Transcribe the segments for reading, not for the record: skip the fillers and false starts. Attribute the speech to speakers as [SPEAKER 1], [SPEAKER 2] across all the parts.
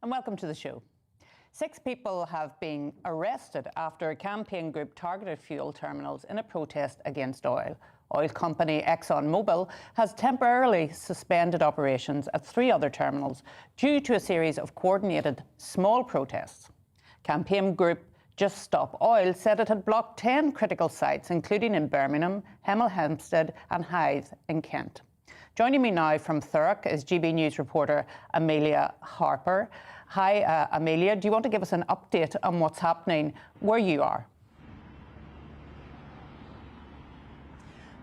[SPEAKER 1] And welcome to the show. 6 people have been arrested after a campaign group targeted fuel terminals in a protest against oil. Oil company ExxonMobil has temporarily suspended operations at 3 other terminals due to a series of coordinated small protests. Campaign group Just Stop Oil said it had blocked 10 critical sites, including in Birmingham, Hemel Hempstead and Hythe in Kent. Joining me now from Thurrock is GB News reporter Amelia Harper. Hi, Amelia. Do you want to give us an update on what's happening where you are?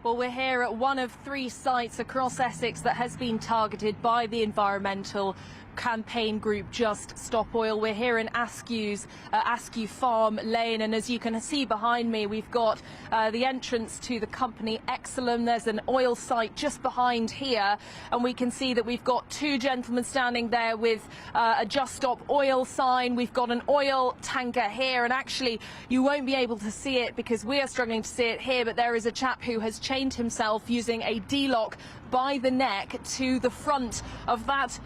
[SPEAKER 2] Well, we're here at one of 3 sites across Essex that has been targeted by the environmental campaign group Just Stop Oil. We're here in Askew Farm Lane, and as you can see behind me, we've got the entrance to the company Exxon. There's an oil site just behind here, and we can see that we've got 2 gentlemen standing there with a Just Stop Oil sign. We've got an oil tanker here, and actually you won't be able to see it because we are struggling to see it here, but there is a chap who has chained himself using a D-lock by the neck to the front of that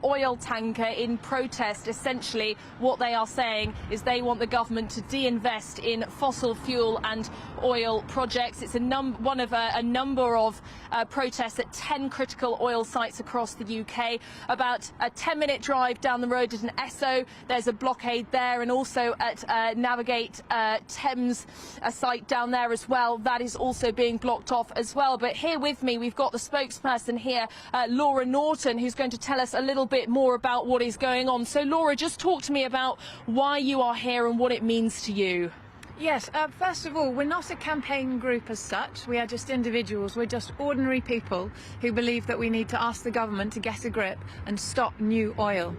[SPEAKER 2] oil tanker in protest. Essentially, what they are saying is they want the government to de-invest in fossil fuel and oil projects. It's one of a number of protests at 10 critical oil sites across the UK. About a 10-minute drive down the road at an Esso, there's a blockade there, and also at Navigate Thames, a site down there as well, that is also being blocked off as well. But here with me, we've got the spokesperson here, Laura Norton, who's going to tell us a little bit more about what is going on. So Laura, just talk to me about why you are here and what it means to you.
[SPEAKER 3] Yes, first of all, we're not a campaign group as such. We are just individuals. We're just ordinary people who believe that we need to ask the government to get a grip and stop new oil.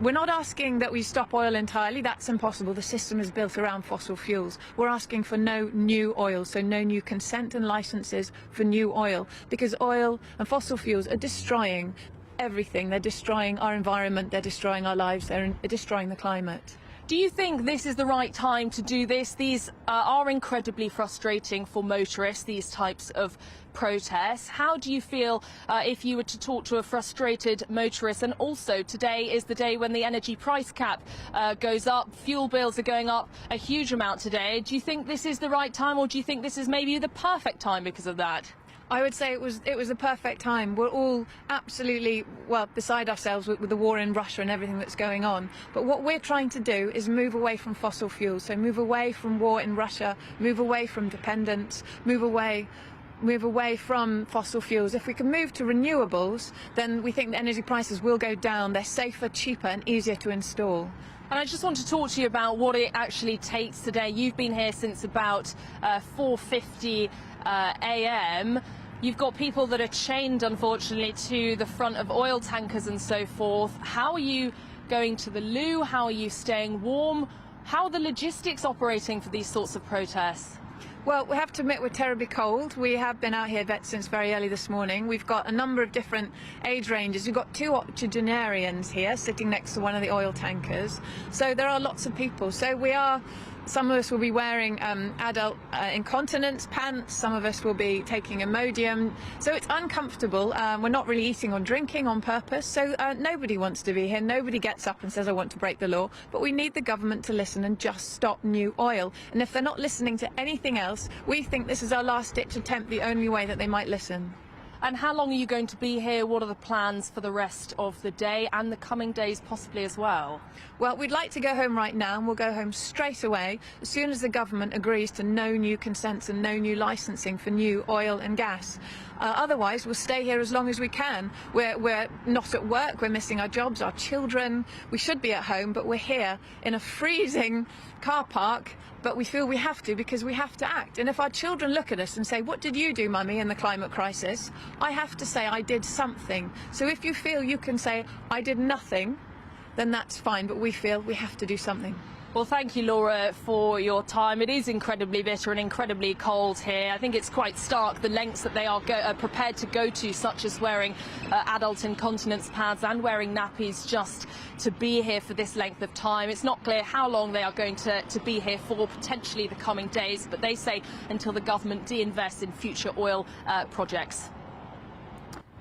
[SPEAKER 3] We're not asking that we stop oil entirely. That's impossible. The system is built around fossil fuels. We're asking for no new oil, so no new consent and licenses for new oil, because oil and fossil fuels are destroying everything. They're destroying our environment, they're destroying our lives, they're destroying the climate.
[SPEAKER 2] Do you think this is the right time to do this? These are incredibly frustrating for motorists, these types of protests. How do you feel if you were to talk to a frustrated motorist? And also, today is the day when the energy price cap goes up. Fuel bills are going up a huge amount today. Do you think this is the right time, or do you think this is maybe the perfect time because of that?
[SPEAKER 3] I would say it was a perfect time. We're all absolutely, well, beside ourselves with the war in Russia and everything that's going on. But what we're trying to do is move away from fossil fuels. So move away from war in Russia, move away from dependence, move away from fossil fuels. If we can move to renewables, then we think the energy prices will go down. They're safer, cheaper and easier to install.
[SPEAKER 2] And I just want to talk to you about what it actually takes today. You've been here since about 4:50 a.m. You've got people that are chained, unfortunately, to the front of oil tankers and so forth. How are you going to the loo? How are you staying warm? How are the logistics operating for these sorts of protests?
[SPEAKER 3] Well, we have to admit we're terribly cold. We have been out here since very early this morning. We've got a number of different age ranges. We've got 2 octogenarians here sitting next to one of the oil tankers. So there are lots of people. So some of us will be wearing adult incontinence pants. Some of us will be taking Imodium. So it's uncomfortable. We're not really eating or drinking on purpose. So nobody wants to be here. Nobody gets up and says, I want to break the law. But we need the government to listen and just stop new oil. And if they're not listening to anything else, we think this is our last-ditch attempt, the only way that they might listen.
[SPEAKER 2] And how long are you going to be here? What are the plans for the rest of the day and the coming days possibly as well?
[SPEAKER 3] Well, we'd like to go home right now, and we'll go home straight away as soon as the government agrees to no new consents and no new licensing for new oil and gas. Otherwise, we'll stay here as long as we can. We're not at work, we're missing our jobs, our children. We should be at home, but we're here in a freezing car park, but we feel we have to because we have to act. And if our children look at us and say, what did you do, Mummy, in the climate crisis? I have to say I did something. So if you feel you can say, I did nothing, then that's fine, but we feel we have to do something.
[SPEAKER 2] Well, thank you, Laura, for your time. It is incredibly bitter and incredibly cold here. I think it's quite stark, the lengths that they are prepared to go to, such as wearing adult incontinence pads and wearing nappies just to be here for this length of time. It's not clear how long they are going to be here for, potentially the coming days, but they say until the government de-invests in future oil projects.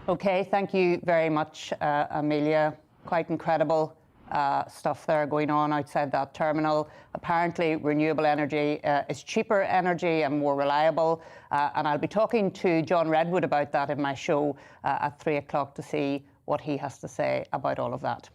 [SPEAKER 1] OK, thank you very much, Amelia. Quite incredible. stuff there going on outside that terminal. Apparently, renewable energy is cheaper energy and more reliable. And I'll be talking to John Redwood about that in my show at 3 o'clock to see what he has to say about all of that.